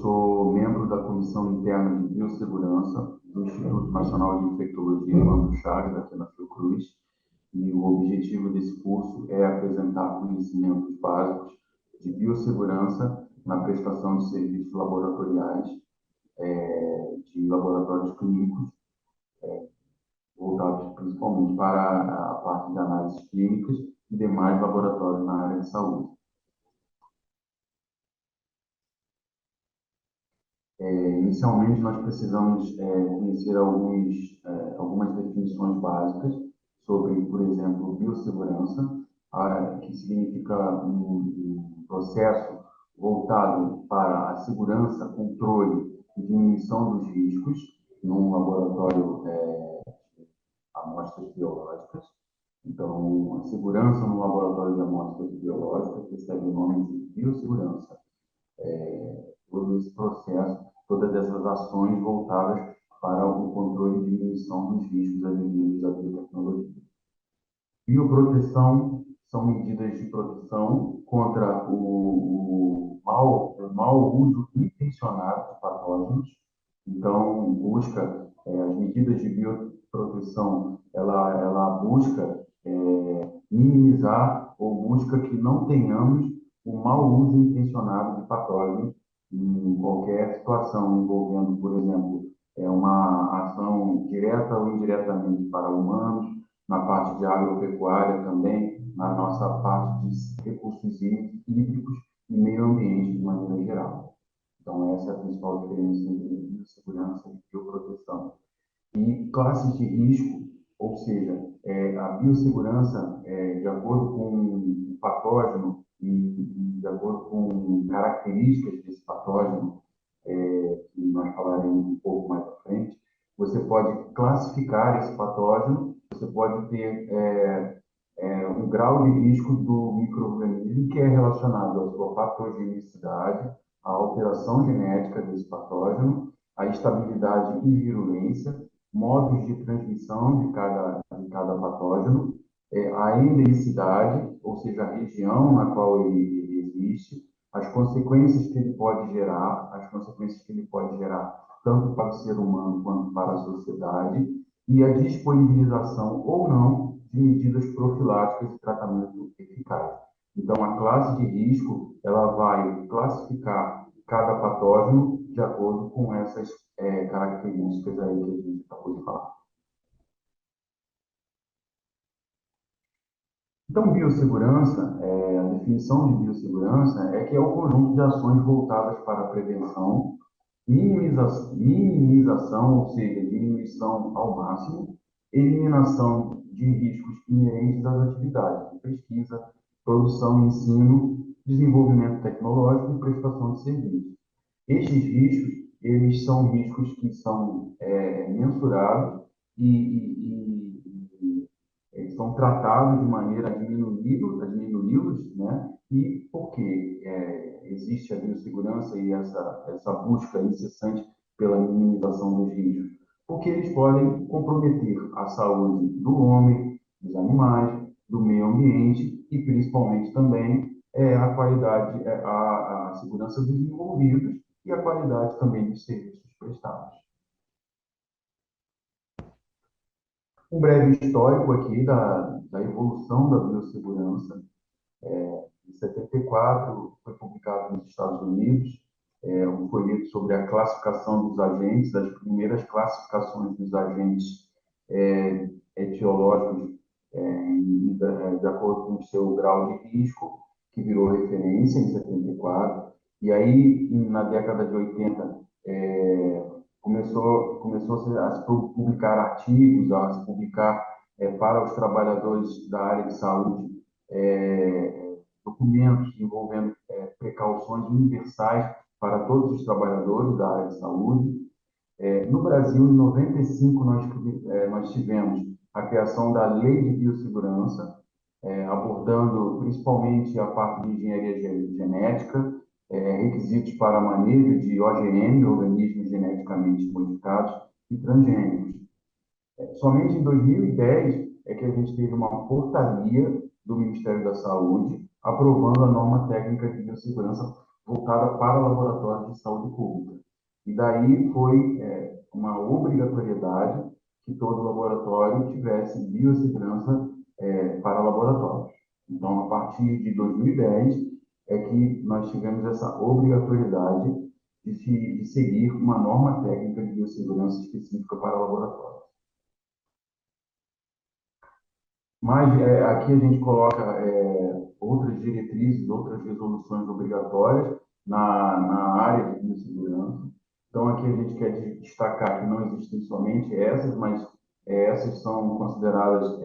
sou membro da Comissão Interna de Biossegurança do Instituto Nacional de Infectologia Evandro Chagas, aqui na Fiocruz, e o objetivo desse curso é apresentar conhecimentos básicos de biossegurança na prestação de serviços laboratoriais, de laboratórios clínicos, voltados principalmente para a parte de análises clínicas e demais laboratórios na área de saúde. Inicialmente, nós precisamos conhecer algumas definições básicas sobre, por exemplo, biossegurança, que significa um processo voltado para a segurança, controle e diminuição dos riscos num laboratório de amostras biológicas. Então, a segurança no laboratório de amostras biológicas recebe o nome de biossegurança. Todo esse processo, todas essas ações voltadas para o controle e diminuição dos riscos advindos da biotecnologia. Bioproteção são medidas de proteção contra o mau uso intencionado de patógenos. Então, busca as medidas de bioproteção, ela busca minimizar ou busca que não tenhamos o mau uso intencionado de patógenos em qualquer situação envolvendo, por exemplo, uma ação direta ou indiretamente para humanos, na parte de agropecuária também, na nossa parte de recursos hídricos e meio ambiente de maneira geral. Então, essa é a principal diferença entre biossegurança e bioproteção. E classes de risco, ou seja, a biossegurança, de acordo com o patógeno e de acordo com características desse patógeno, que nós falaremos um pouco mais à frente, você pode classificar esse patógeno, você pode ter um grau de risco do micro-organismo que é relacionado à sua patogenicidade, à alteração genética desse patógeno, à estabilidade e virulência, modos de transmissão de cada patógeno, a endemicidade, ou seja, a região na qual ele existe, as consequências que ele pode gerar, tanto para o ser humano quanto para a sociedade, e a disponibilização ou não de medidas profiláticas e tratamento eficaz. Então, a classe de risco, ela vai classificar cada patógeno de acordo com essas características aí que a gente acabou de falar. Então, biossegurança, a definição de biossegurança é que é o conjunto de ações voltadas para a prevenção, minimização, ou seja, diminuição ao máximo, eliminação de riscos inerentes às atividades de pesquisa, produção, ensino, desenvolvimento tecnológico e prestação de serviços. Estes riscos, eles são riscos que são mensurados e são tratados de maneira a diminuí-los, né? E porque existe a biossegurança e essa busca incessante pela minimização dos riscos? Porque eles podem comprometer a saúde do homem, dos animais, do meio ambiente e, principalmente, também a qualidade, a segurança dos envolvidos e a qualidade também dos serviços prestados. Um breve histórico aqui da evolução da biossegurança. Em 74, foi publicado nos Estados Unidos um folheto sobre a classificação dos agentes, as primeiras classificações dos agentes etiológicos de acordo com o seu grau de risco, que virou referência em 74. E aí, na década de 80, começou a se publicar artigos, a se publicar para os trabalhadores da área de saúde documentos envolvendo precauções universais para todos os trabalhadores da área de saúde. No Brasil, em 95, nós tivemos a criação da Lei de Biossegurança, abordando principalmente a parte de engenharia genética, requisitos para manejo de OGM, organismos geneticamente modificados, e transgênicos. Somente em 2010 é que a gente teve uma portaria do Ministério da Saúde aprovando a norma técnica de biossegurança voltada para laboratórios de saúde pública. E daí foi uma obrigatoriedade que todo laboratório tivesse biossegurança para laboratórios. Então, a partir de 2010, é que nós tivemos essa obrigatoriedade de seguir uma norma técnica de biossegurança específica para laboratórios. Mas aqui a gente coloca outras diretrizes, outras resoluções obrigatórias na área de biossegurança. Então, aqui a gente quer destacar que não existem somente essas, mas essas são consideradas,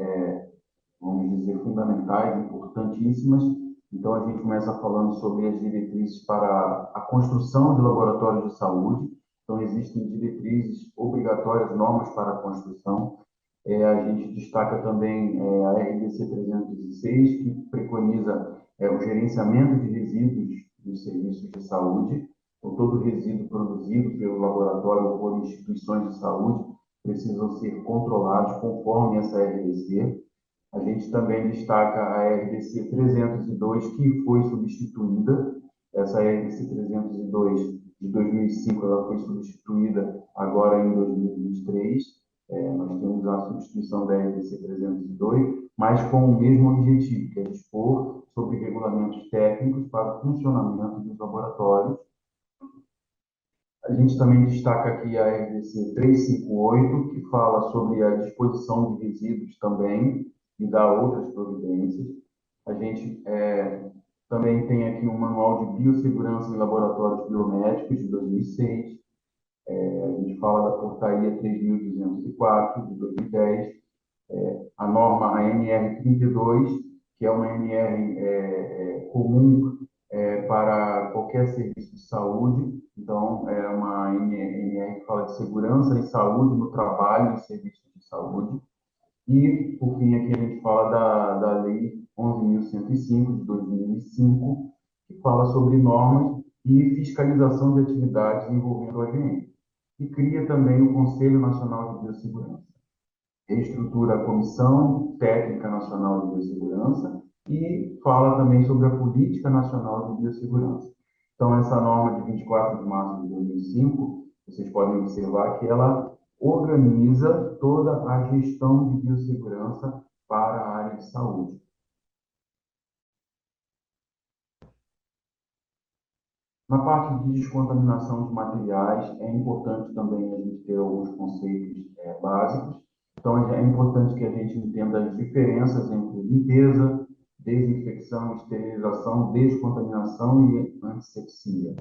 vamos dizer, fundamentais, importantíssimas. Então, a gente começa falando sobre as diretrizes para a construção de laboratórios de saúde. Então, existem diretrizes obrigatórias, normas para a construção. A gente destaca também a RDC 306, que preconiza o gerenciamento de resíduos dos serviços de saúde. Então, todo resíduo produzido pelo laboratório ou por instituições de saúde precisam ser controlados conforme essa RDC. A gente também destaca a RDC 302, que foi substituída. Essa RDC 302 de 2005, ela foi substituída agora em 2023. Nós temos a substituição da RDC 302, mas com o mesmo objetivo, que é dispor sobre regulamentos técnicos para o funcionamento dos laboratórios. A gente também destaca aqui a RDC 358, que fala sobre a disposição de resíduos também e dá outras providências. A gente também tem aqui um manual de biossegurança em laboratórios biomédicos de 2006. A gente fala da portaria 3.204 de 2010, a norma ANR 32, que é uma ANR comum para qualquer serviço de saúde. Então, é uma ANR que fala de segurança e saúde no trabalho em serviços de saúde. E, por fim, aqui a gente fala da Lei 11.105, de 2005, que fala sobre normas e fiscalização de atividades envolvendo o OGM. E cria também o Conselho Nacional de Biossegurança. Reestrutura a Comissão Técnica Nacional de Biossegurança e fala também sobre a Política Nacional de Biossegurança. Então, essa norma de 24 de março de 2005, vocês podem observar que ela organiza toda a gestão de biossegurança para a área de saúde. Na parte de descontaminação de materiais, é importante também a gente ter alguns conceitos básicos. Então, é importante que a gente entenda as diferenças entre limpeza, desinfecção, esterilização, descontaminação e antisepsia.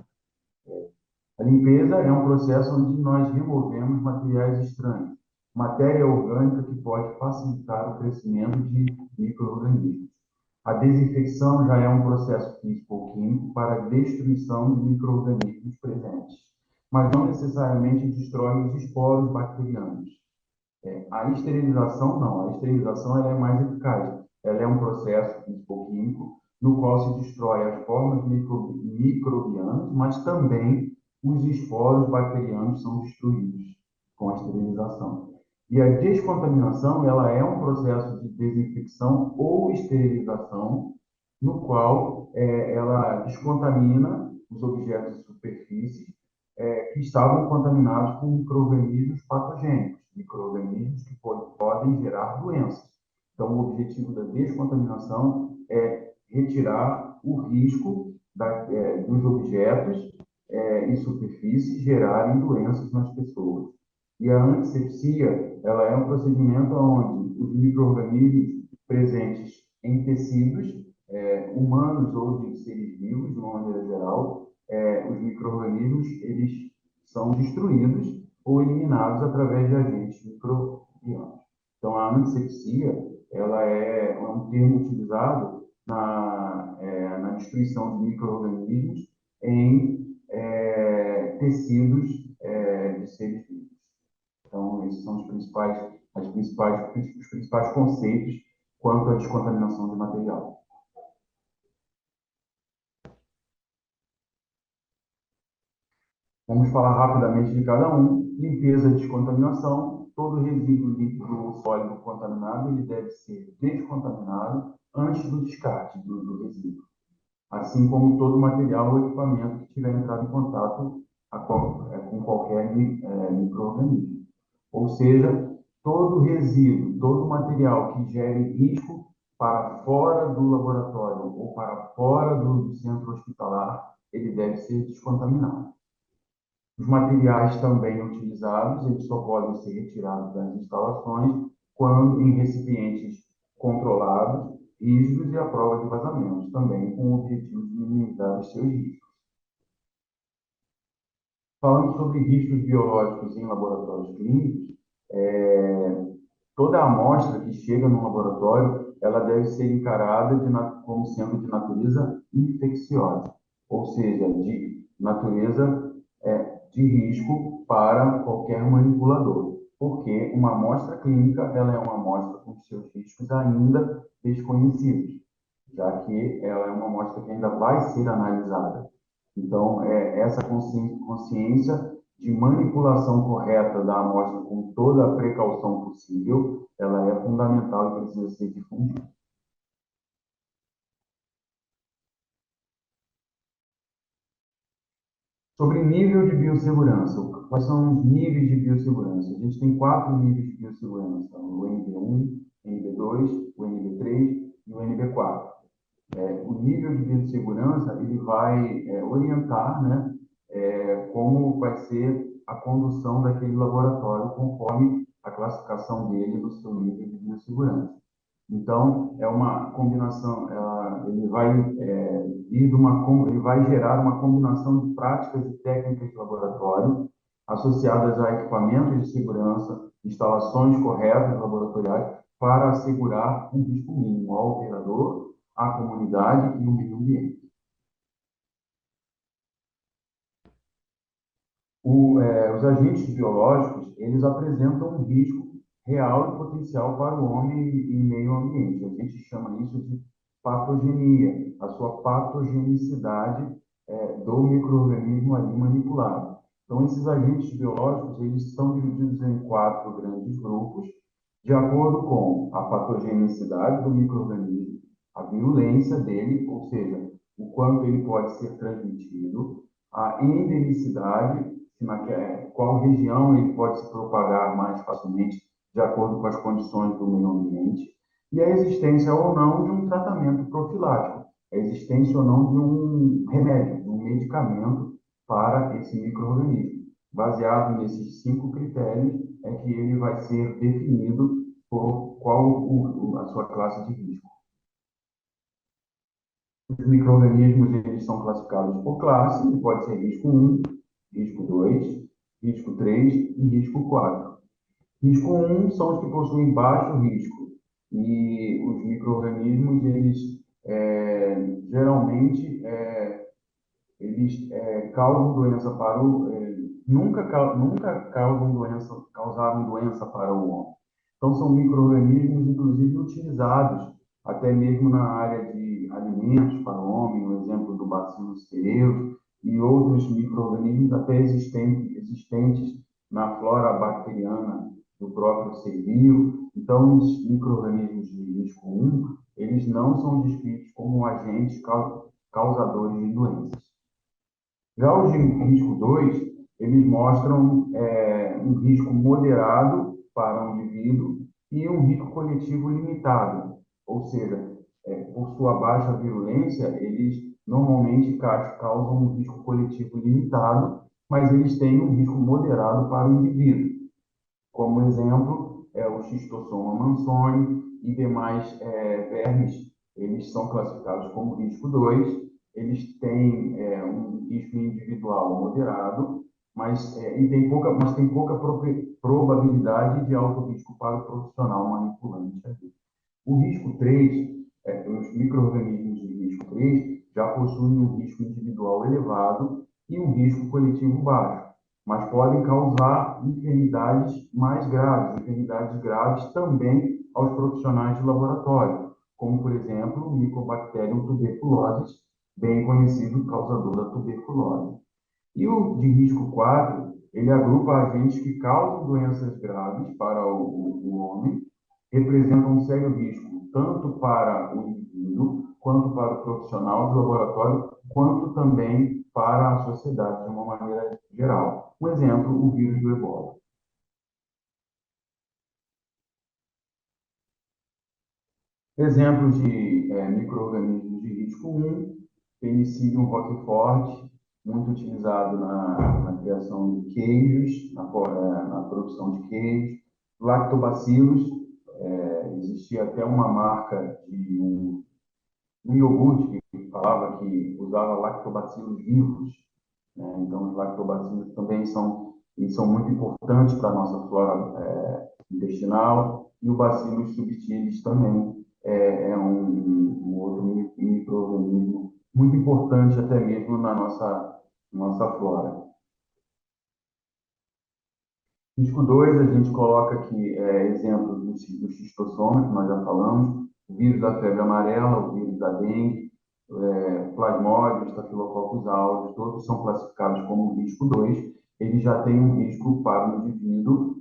A limpeza é um processo onde nós removemos materiais estranhos, matéria orgânica que pode facilitar o crescimento de micro-organismos. A desinfecção já é um processo físico ou químico para a destruição de micro-organismos presentes, mas não necessariamente destrói os esporos bacterianos. A esterilização não, a esterilização ela é mais eficaz. Ela é um processo físico-químico no qual se destrói as formas microbianas, mas também os esporos bacterianos são destruídos com a esterilização. E a descontaminação ela é um processo de desinfecção ou esterilização no qual ela descontamina os objetos de superfície que estavam contaminados com micro-organismos patogênicos, micro-organismos que podem gerar doenças. Então, o objetivo da descontaminação é retirar o risco dos objetos e superfícies gerarem doenças nas pessoas. E a antisepsia, ela é um procedimento onde os micro-organismos presentes em tecidos humanos ou de seres vivos, de uma maneira geral, os micro-organismos eles são destruídos ou eliminados através de agentes microbianos. Então, a antisepsia ela é um termo utilizado na destruição de micro-organismos em tecidos de seres vivos. Então, esses são os principais conceitos quanto à descontaminação de material. Vamos falar rapidamente de cada um. Limpeza e descontaminação. Todo resíduo líquido ou sólido contaminado ele deve ser descontaminado antes do descarte do resíduo. assim como todo material ou equipamento que tiver entrado em contato com qualquer micro-organismo. Ou seja, todo resíduo, todo material que gere risco para fora do laboratório ou para fora do centro hospitalar, ele deve ser descontaminado. Os materiais também utilizados, eles só podem ser retirados das instalações quando em recipientes controlados, rígidos e à prova de vazamentos, também com o objetivo de minimizar os seus riscos. Falando sobre riscos biológicos em laboratórios clínicos, toda amostra que chega no laboratório, ela deve ser encarada como sendo de natureza infecciosa, ou seja, de natureza de risco para qualquer manipulador, porque uma amostra clínica ela é uma amostra com seus riscos ainda desconhecidos, já que ela é uma amostra que ainda vai ser analisada. Então, essa consciência de manipulação correta da amostra com toda a precaução possível, ela é fundamental e precisa ser difundida. Sobre nível de biossegurança, quais são os níveis de biossegurança? A gente tem quatro níveis de biossegurança: o NB1, NB2, o NB3 e o NB4. O nível de biossegurança ele vai orientar, né, como vai ser a condução daquele laboratório conforme a classificação dele do seu nível de biossegurança. Então, é uma combinação, ele vai ele vai gerar uma combinação de práticas e técnicas de laboratório associadas a equipamentos de segurança, instalações corretas laboratoriais para assegurar um risco mínimo ao operador, à comunidade e ao meio ambiente. Os agentes biológicos, eles apresentam um risco real e potencial para o homem e meio ambiente. A gente chama isso de patogenia, a sua patogenicidade do micro-organismo ali manipulado. Então, esses agentes biológicos, eles são divididos em quatro grandes grupos, de acordo com a patogenicidade do micro-organismo, a virulência dele, ou seja, o quanto ele pode ser transmitido, a endemicidade, qual região ele pode se propagar mais facilmente, de acordo com as condições do meio ambiente, e a existência ou não de um tratamento profilático, a existência ou não de um remédio, de um medicamento para esse micro-organismo. Baseado nesses cinco critérios, é que ele vai ser definido por qual a sua classe de risco. Os micro-organismos eles são classificados por classe, que pode ser risco 1, risco 2, risco 3 e risco 4. Risco 1 são os que possuem baixo risco e os micro-organismos, eles geralmente causam doença para nunca causaram doença para o homem. Então, são micro-organismos, inclusive, utilizados até mesmo na área de alimentos para o homem, o exemplo do Bacillus cereus e outros micro-organismos até existentes na flora bacteriana do próprio ser vivo. Então, os micro-organismos de risco 1, eles não são descritos como agentes causadores de doenças. Já os de risco 2, eles mostram um risco moderado para o indivíduo e um risco coletivo limitado, ou seja, por sua baixa virulência, eles normalmente causam um risco coletivo limitado, mas eles têm um risco moderado para o indivíduo. Como exemplo, o Schistossoma mansoni e demais vermes, eles são classificados como risco 2. Eles têm um risco individual moderado, mas tem pouca probabilidade de alto risco para o profissional manipulante. O risco 3, os micro-organismos de risco 3 já possuem um risco individual elevado e um risco coletivo baixo, mas podem causar enfermidades graves também aos profissionais de laboratório, como, por exemplo, o Mycobacterium tuberculosis, bem conhecido causador da tuberculose. E o de risco 4, ele agrupa agentes que causam doenças graves para o homem, representam um sério risco tanto para o indivíduo quanto para o profissional do laboratório, quanto também para a sociedade de uma maneira geral. Um exemplo, o vírus do Ebola. Exemplos de micro-organismos de risco 1, Penicillium roquefort, muito utilizado na criação de queijos, na produção de queijos. Lactobacillus, existia até uma marca de um iogurte que falava que usava lactobacillus vivos, né? Então, os lactobacilos também são muito importantes para a nossa flora intestinal, e o Bacillus subtilis também é um outro micro-organismo muito importante até mesmo na nossa flora. Risco 2, a gente coloca aqui exemplos do xistosoma, que nós já falamos, o vírus da febre amarela, o vírus da dengue, plasmódio, estafilococcus aureus, todos são classificados como risco 2. Eles já têm um risco para o indivíduo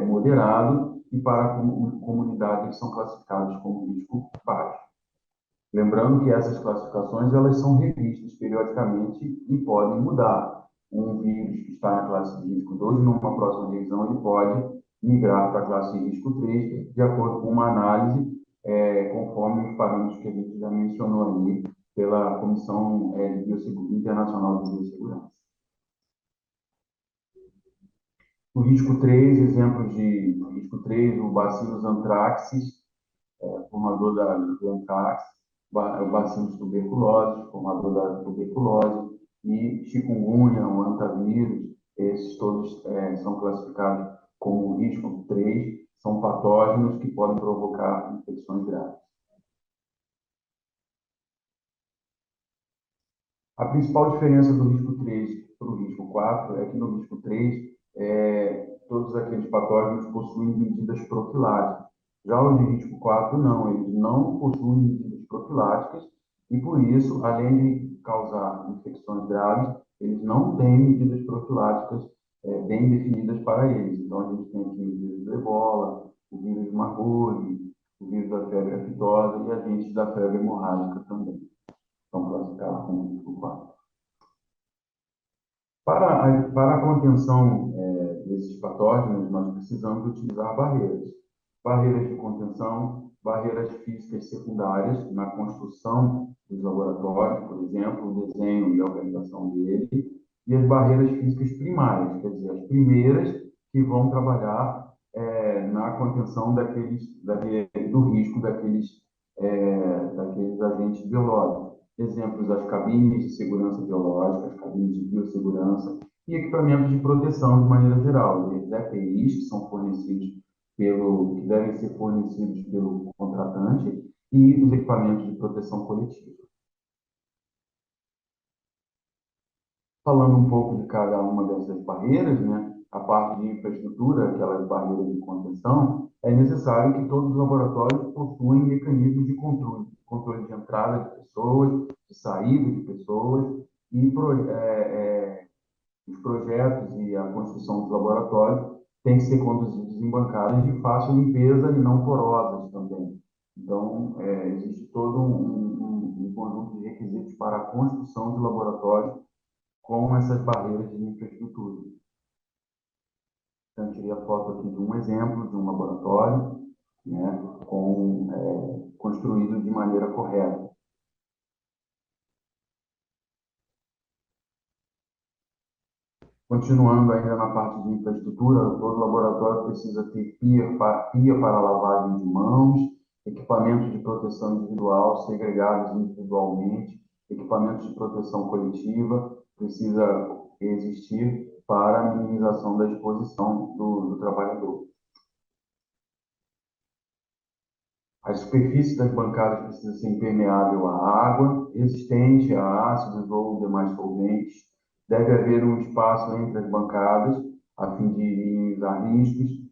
moderado, e para a comunidade eles são classificados como risco baixo. Lembrando que essas classificações elas são revistas periodicamente e podem mudar. Um vírus que está na classe de risco 2, numa próxima revisão, ele pode migrar para a classe de risco 3, de acordo com uma análise, conforme os parâmetros que a gente já mencionou ali, pela Comissão Internacional de Biossegurança. O risco 3, exemplos de risco 3, o Bacillus anthracis, formador do anthrax, o Bacillus tuberculosis, formador da tuberculose, e chikungunya, o hantavírus, esses todos são classificados como risco 3, são patógenos que podem provocar infecções graves. A principal diferença do risco 3 para o risco 4 é que no risco 3, todos aqueles patógenos possuem medidas profiláticas. Já os de risco 4, não, eles não possuem medidas profiláticas e, por isso, além de causar infecções graves, eles não têm medidas profiláticas bem definidas para eles. Então, a gente tem aqui o vírus do Ebola, o vírus do Marburg, o vírus da febre aftosa e agentes da febre hemorrágica também. São classificados como risco 4. Para a contenção desses patógenos, nós precisamos utilizar barreiras. Barreiras de contenção, barreiras físicas secundárias na construção dos laboratórios, por exemplo, o desenho e a organização dele, e as barreiras físicas primárias, quer dizer, as primeiras que vão trabalhar na contenção do risco daqueles agentes biológicos. Exemplos, as cabines de segurança biológica, as cabines de biossegurança e equipamentos de proteção de maneira geral, os EPIs que são fornecidos que devem ser fornecidos pelo contratante, e os equipamentos de proteção coletiva. Falando um pouco de cada uma dessas barreiras, né, a parte de infraestrutura, aquelas barreiras de contenção, é necessário que todos os laboratórios possuem mecanismos de controle de entrada de pessoas, de saída de pessoas, e os projetos e a construção dos laboratórios têm que ser conduzidos em bancadas de fácil limpeza e não porosas também. Então, existe todo um conjunto de requisitos para a construção de laboratórios com essas barreiras de infraestrutura. Então, eu tirei a foto aqui de um exemplo de um laboratório, né, construído de maneira correta. Continuando ainda na parte de infraestrutura, todo laboratório precisa ter pia para lavagem de mãos, equipamentos de proteção individual segregados individualmente, equipamentos de proteção coletiva, precisa existir para a minimização da exposição do trabalhador. A superfície das bancadas precisa ser impermeável à água, resistente a ácidos ou demais solventes. Deve haver um espaço entre as bancadas, a fim de minimizar riscos.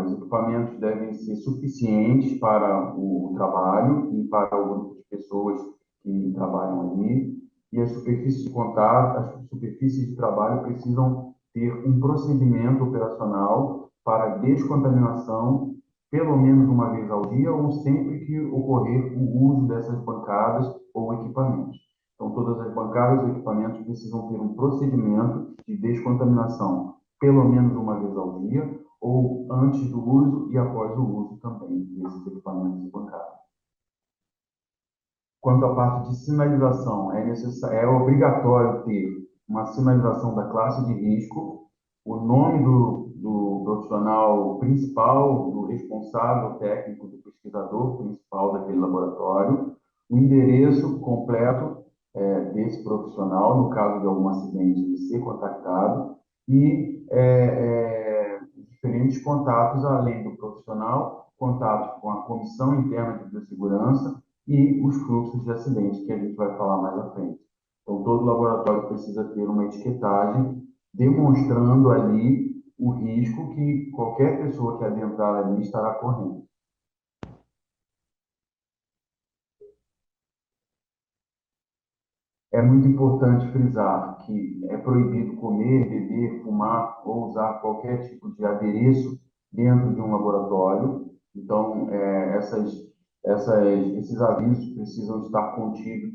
Os equipamentos devem ser suficientes para o trabalho e para o grupo de pessoas que trabalham ali. E as superfícies de contato, as superfícies de trabalho precisam ter um procedimento operacional para descontaminação pelo menos uma vez ao dia ou sempre que ocorrer o uso dessas bancadas ou equipamentos. Então, todas as bancadas ou equipamentos precisam ter um procedimento de descontaminação pelo menos uma vez ao dia ou antes do uso e após o uso também desses equipamentos e bancadas. Quanto à parte de sinalização, é obrigatório ter uma sinalização da classe de risco, o nome do profissional principal, do responsável técnico, do pesquisador principal daquele laboratório, o endereço completo desse profissional, no caso de algum acidente, de ser contactado, e diferentes contatos, além do profissional, contatos com a Comissão Interna de Biossegurança, e os fluxos de acidentes, que a gente vai falar mais à frente. Então, todo laboratório precisa ter uma etiquetagem demonstrando ali o risco que qualquer pessoa que adentrar ali estará correndo. É muito importante frisar que é proibido comer, beber, fumar ou usar qualquer tipo de adereço dentro de um laboratório. Então, esses avisos precisam estar contidos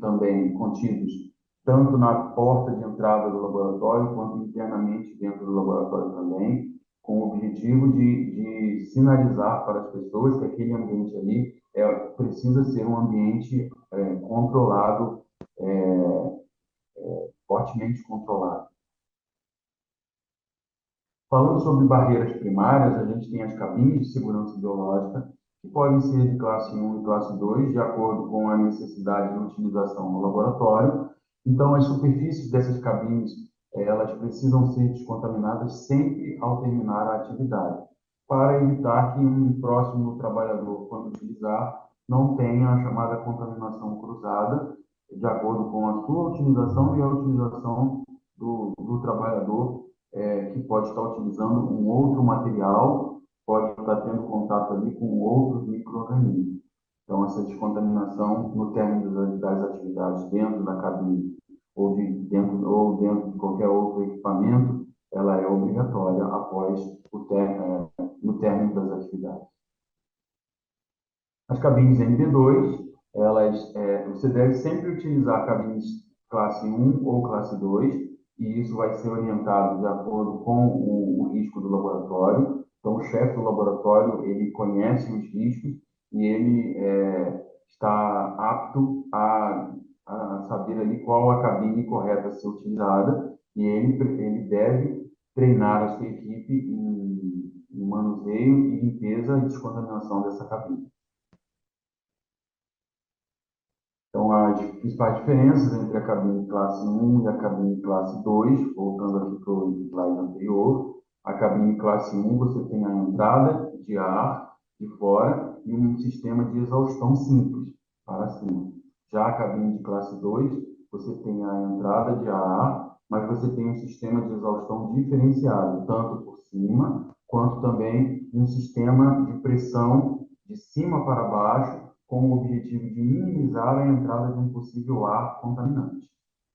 tanto na porta de entrada do laboratório quanto internamente dentro do laboratório também, com o objetivo de sinalizar para as pessoas que aquele ambiente ali precisa ser um ambiente controlado, fortemente controlado. Falando sobre barreiras primárias, a gente tem as cabines de segurança biológica, que podem ser de classe 1 e classe 2, de acordo com a necessidade de utilização no laboratório. Então, as superfícies dessas cabines, elas precisam ser descontaminadas sempre ao terminar a atividade, para evitar que um próximo trabalhador, quando utilizar, não tenha a chamada contaminação cruzada, de acordo com a sua utilização e a utilização do trabalhador que pode estar utilizando um outro material, pode estar tendo contato ali com outros micro-organismos. Então, essa descontaminação no término das atividades dentro da cabine ou dentro de qualquer outro equipamento, ela é obrigatória após no término das atividades. As cabines MD2, você deve sempre utilizar cabines classe 1 ou classe 2, e isso vai ser orientado de acordo com o risco do laboratório. Então, o chefe do laboratório, ele conhece os riscos e ele está apto a saber ali qual a cabine correta a ser utilizada, e ele deve treinar a sua equipe em manuseio e limpeza e descontaminação dessa cabine. Então, as principais diferenças entre a cabine classe 1 e a cabine classe 2, voltando aqui para o slide anterior, a cabine classe 1 você tem a entrada de ar de fora e um sistema de exaustão simples para cima. Já a cabine de classe 2, você tem a entrada de ar, mas você tem um sistema de exaustão diferenciado, tanto por cima, quanto também um sistema de pressão de cima para baixo, com o objetivo de minimizar a entrada de um possível ar contaminante.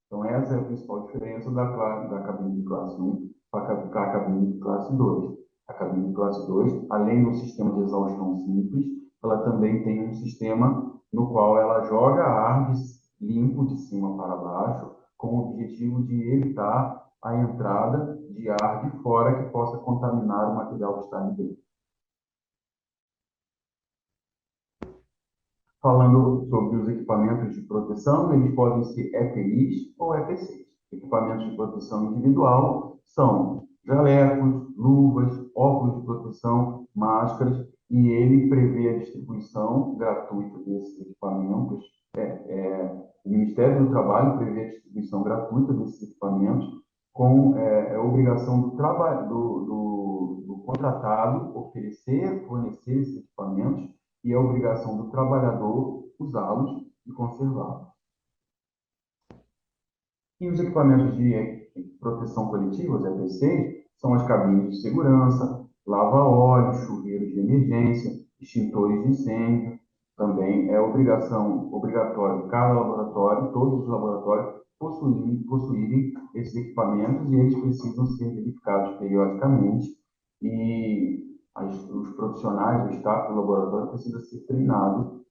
Então, essa é a principal diferença da cabine de classe 1 para a cabine de classe 2. A cabine de classe 2, além do sistema de exaustão simples, ela também tem um sistema no qual ela joga ar limpo de cima para baixo, com o objetivo de evitar a entrada de ar de fora que possa contaminar o material que está ali dentro. Falando sobre os equipamentos de proteção, eles podem ser EPIs ou EPCs. Equipamentos de proteção individual são jalecos, luvas, óculos de proteção, máscaras, e ele prevê a distribuição gratuita desses equipamentos. O Ministério do Trabalho prevê a distribuição gratuita desses equipamentos com a obrigação do contratado oferecer, fornecer esses equipamentos e a obrigação do trabalhador usá-los e conservá-los. E os equipamentos de proteção coletiva, os EPCs, são as cabines de segurança, lava-óleo, chuveiros de emergência, extintores de incêndio. Também é obrigatório cada laboratório, todos os laboratórios, possuírem esses equipamentos, e eles precisam ser verificados periodicamente. E os profissionais, o staff do laboratório precisa ser treinado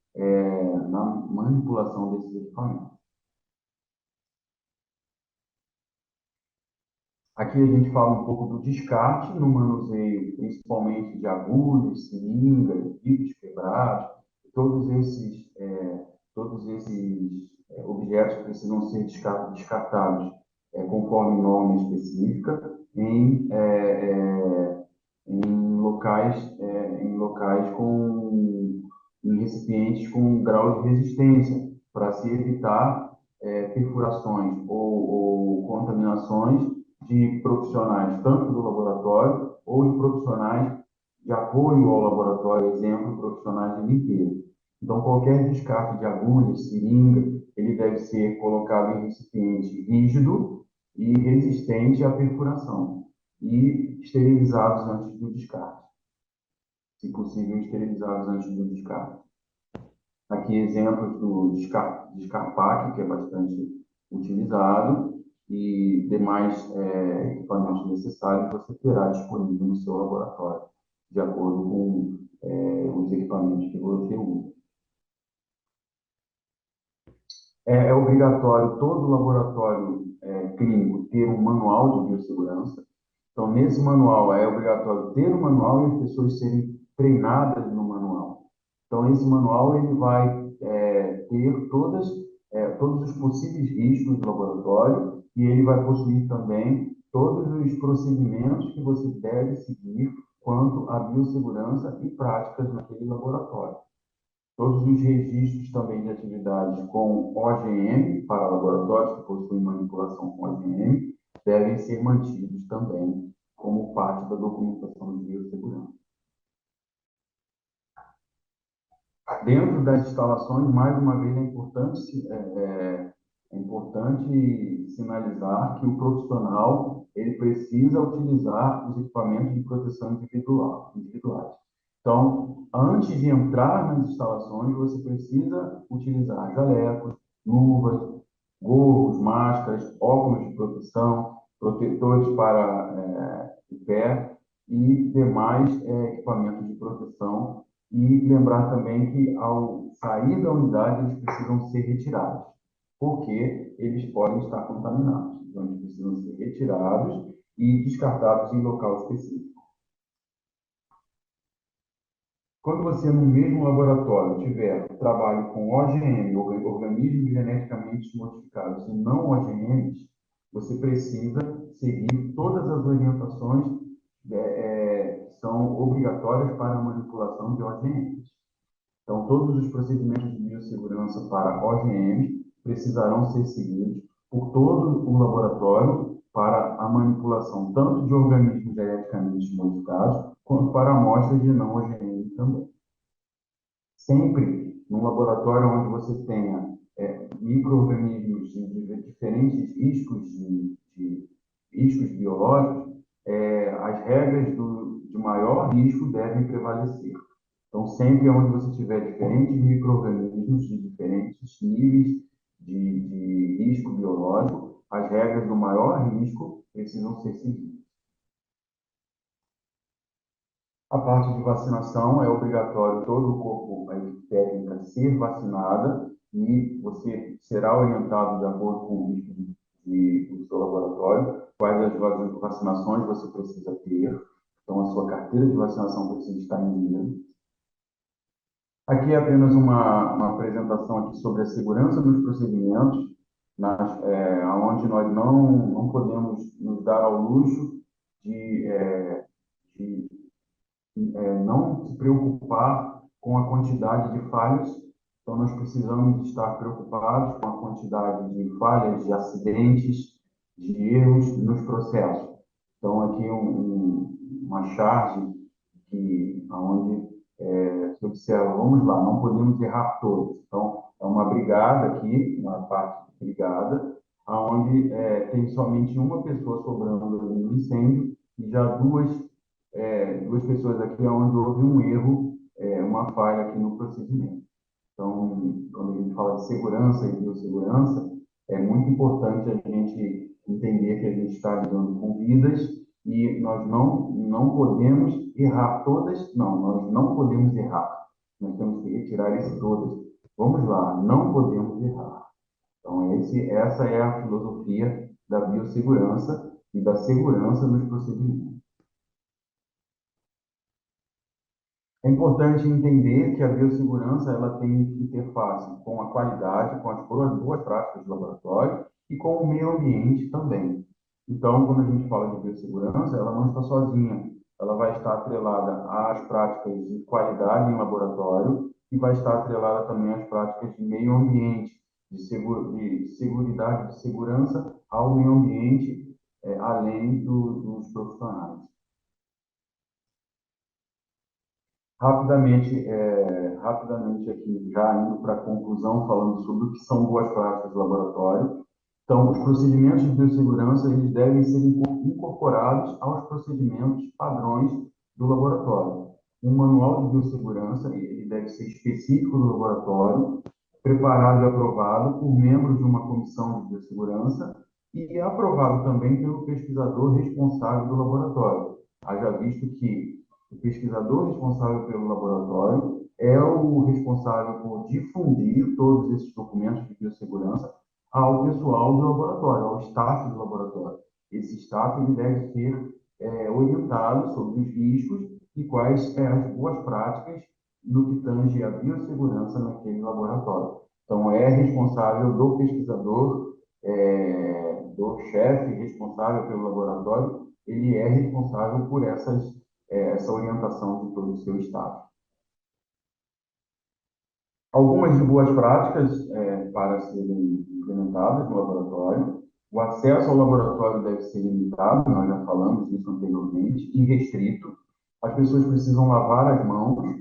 na manipulação desses equipamentos. Aqui a gente fala um pouco do descarte no manuseio, principalmente de agulhas, seringas, bicos quebrados, todos esses objetos precisam ser descartados conforme norma específica em locais em recipientes com grau de resistência, para se evitar perfurações ou contaminações de profissionais, tanto do laboratório ou de profissionais de apoio ao laboratório, exemplo, profissionais de limpeza. Então, qualquer descarte de agulhas, seringa, ele deve ser colocado em recipiente rígido e resistente à perfuração e esterilizados antes do descarte, se possível, esterilizados antes do descarte. Aqui exemplos do descarpaque, que é bastante utilizado, e demais equipamentos necessários você terá disponível no seu laboratório, de acordo com os equipamentos que você usa. É obrigatório todo laboratório clínico ter um manual de biossegurança. Então, nesse manual, é obrigatório ter um manual e as pessoas serem treinadas no manual. Então, esse manual ele vai ter todos os possíveis riscos do laboratório e ele vai possuir também todos os procedimentos que você deve seguir quanto à biossegurança e práticas naquele laboratório. Todos os registros também de atividades com OGM para laboratórios que possuem manipulação com OGM devem ser mantidos também como parte da documentação de biossegurança. Dentro das instalações, mais uma vez, é importante sinalizar que o profissional ele precisa utilizar os equipamentos de proteção individuais. Então, antes de entrar nas instalações, você precisa utilizar jalecos, luvas, gorros, máscaras, óculos de proteção, protetores para o pé e demais equipamentos de proteção. E lembrar também que, ao sair da unidade, eles precisam ser retirados, porque eles podem estar contaminados. Então, eles precisam ser retirados e descartados em local específico. Quando você, no mesmo laboratório, tiver trabalho com OGM, organismos geneticamente modificados, e não OGMs, você precisa seguir todas as orientações que são obrigatórias para a manipulação de OGMs. Então, todos os procedimentos de biossegurança para OGMs precisarão ser seguidos por todo o laboratório para a manipulação tanto de organismos geneticamente modificados, quanto para amostras de não OGM também. Sempre num laboratório onde você tenha micro-organismos de diferentes riscos biológicos, as regras de maior risco devem prevalecer. Então, sempre onde você tiver diferentes micro-organismos de diferentes níveis de risco biológico, as regras do maior risco precisam ser seguidas. A parte de vacinação é obrigatório todo o corpo, a equipe técnica ser vacinada e você será orientado de acordo com o risco do seu laboratório, quais as vacinações você precisa ter. Então, a sua carteira de vacinação precisa estar em dia. Aqui é apenas uma apresentação aqui sobre a segurança dos procedimentos, onde nós não podemos nos dar ao luxo de não se preocupar com a quantidade de falhas. Então, nós precisamos estar preocupados com a quantidade de falhas, de acidentes, de erros nos processos. Então, aqui uma charge onde se observa, vamos lá, não podemos errar todos. Então, é uma brigada aqui, uma parte de brigada, onde tem somente uma pessoa sobrando no incêndio e já duas pessoas aqui onde houve um erro, uma falha aqui no procedimento. Então, quando a gente fala de segurança e biossegurança, é muito importante a gente entender que a gente está lidando com vidas e nós não podemos errar todas, não, nós não podemos errar. Nós temos que retirar esse todas. Vamos lá, não podemos errar. Então, essa é a filosofia da biossegurança e da segurança nos procedimentos. É importante entender que a biossegurança ela tem interface com a qualidade, com as boas práticas do laboratório e com o meio ambiente também. Então, quando a gente fala de biossegurança, ela não está sozinha. Ela vai estar atrelada às práticas de qualidade em laboratório e vai estar atrelada também às práticas de meio ambiente, de seguridade, de segurança ao meio ambiente, além dos profissionais. Rapidamente aqui, já indo para a conclusão, falando sobre o que são boas práticas de laboratório. Então, os procedimentos de biossegurança eles devem ser incorporados aos procedimentos padrões do laboratório. Um manual de biossegurança ele deve ser específico do laboratório, preparado e aprovado por membros de uma comissão de biossegurança e aprovado também pelo pesquisador responsável do laboratório. Haja visto que o pesquisador responsável pelo laboratório é o responsável por difundir todos esses documentos de biossegurança ao pessoal do laboratório, ao staff do laboratório. Esse staff ele deve ser orientado sobre os riscos e quais são as boas práticas no que tange a biossegurança naquele laboratório. Então, é responsável do pesquisador, do chefe responsável pelo laboratório, ele é responsável por essa orientação de todo o seu staff. Algumas de boas práticas para serem implementadas no laboratório. O acesso ao laboratório deve ser limitado, nós já falamos disso anteriormente, e restrito. As pessoas precisam lavar as mãos,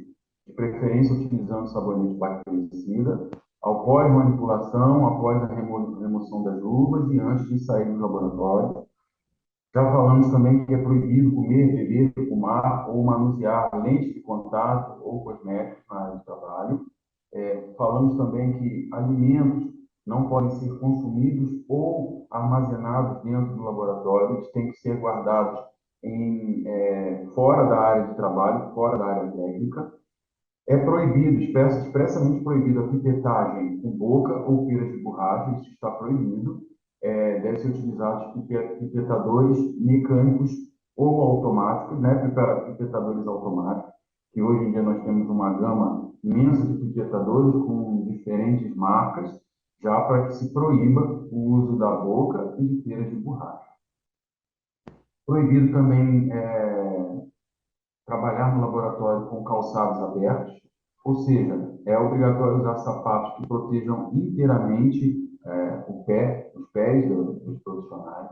de preferência utilizando sabonete bactericida, após manipulação, após a remoção das luvas e antes de sair do laboratório. Já falamos também que é proibido comer, beber, fumar ou manusear lentes de contato ou cosméticos na área de trabalho. Falamos também que alimentos não podem ser consumidos ou armazenados dentro do laboratório, eles têm que ser guardados fora da área de trabalho, fora da área técnica. É proibido, expressamente proibido a pipetagem com boca ou pera de borracha, isso está proibido. Deve ser utilizados pipetadores mecânicos ou automáticos, né? Pipetadores automáticos, que hoje em dia nós temos uma gama imensa de pipetadores com diferentes marcas, já para que se proíba o uso da boca e de pera de borracha. Proibido também trabalhar no laboratório com calçados abertos, ou seja, é obrigatório usar sapatos que protejam inteiramente os pés dos profissionais.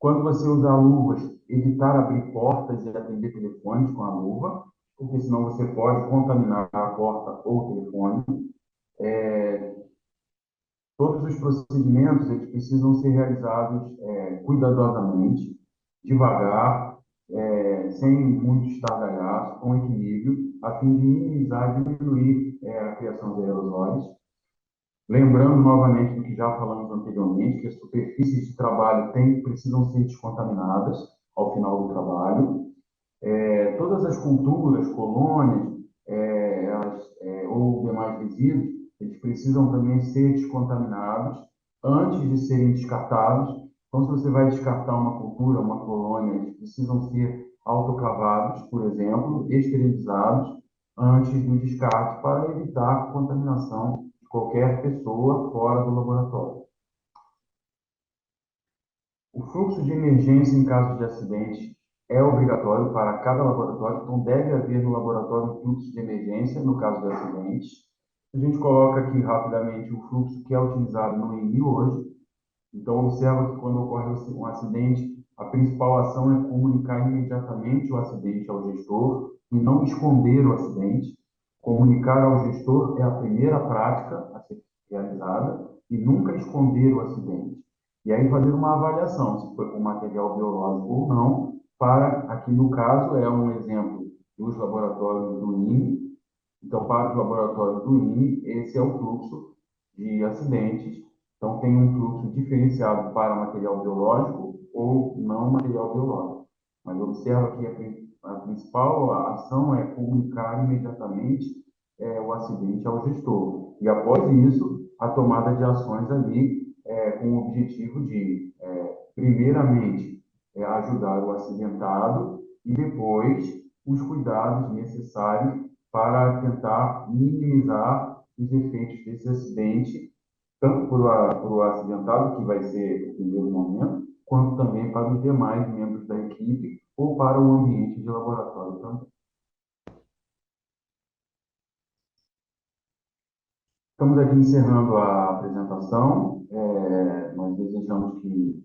Quando você usar luvas, evitar abrir portas e atender telefones com a luva, porque senão você pode contaminar a porta ou o telefone. Todos os procedimentos eles precisam ser realizados cuidadosamente, devagar, sem muito estardalhaço, com equilíbrio, a fim de minimizar e diminuir a criação de aerosóis. Lembrando novamente do que já falamos anteriormente, que as superfícies de trabalho precisam ser descontaminadas ao final do trabalho. Todas as culturas, colônias ou demais resíduos, eles precisam também ser descontaminados antes de serem descartados. Então, se você vai descartar uma cultura, uma colônia, eles precisam ser autoclavados, por exemplo, esterilizados antes do descarte para evitar contaminação de qualquer pessoa fora do laboratório. O fluxo de emergência em caso de acidente é obrigatório para cada laboratório, então deve haver no laboratório um fluxo de emergência no caso de acidente. A gente coloca aqui rapidamente o fluxo que é utilizado no INI hoje. Então, observa que quando ocorre um acidente, a principal ação é comunicar imediatamente o acidente ao gestor e não esconder o acidente. Comunicar ao gestor é a primeira prática a ser realizada e nunca esconder o acidente. E aí fazer uma avaliação, se foi com material biológico ou não, aqui no caso, é um exemplo dos laboratórios do INE. Então, para os laboratórios do INE, esse é o fluxo de acidentes. Então, tem um fluxo diferenciado para material biológico ou não material biológico. Mas observa que a principal ação é comunicar imediatamente o acidente ao gestor. E após isso, a tomada de ações ali com o objetivo de, primeiramente, ajudar o acidentado e depois os cuidados necessários para tentar minimizar os efeitos desse acidente, tanto para o acidentado, que vai ser o primeiro momento, quanto também para os demais membros da equipe ou para o ambiente de laboratório também. Estamos aqui encerrando a apresentação. Nós desejamos que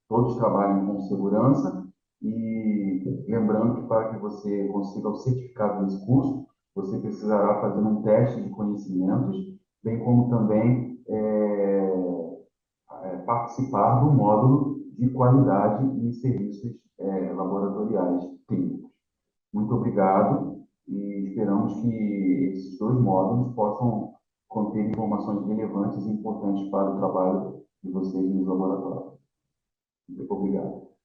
todos trabalhem com segurança e lembrando que para que você consiga o certificado desse curso, você precisará fazer um teste de conhecimentos, bem como também participar do módulo de qualidade em serviços laboratoriais clínicos. Muito obrigado e esperamos que esses dois módulos possam conter informações relevantes e importantes para o trabalho de vocês nos laboratórios. Muito obrigado.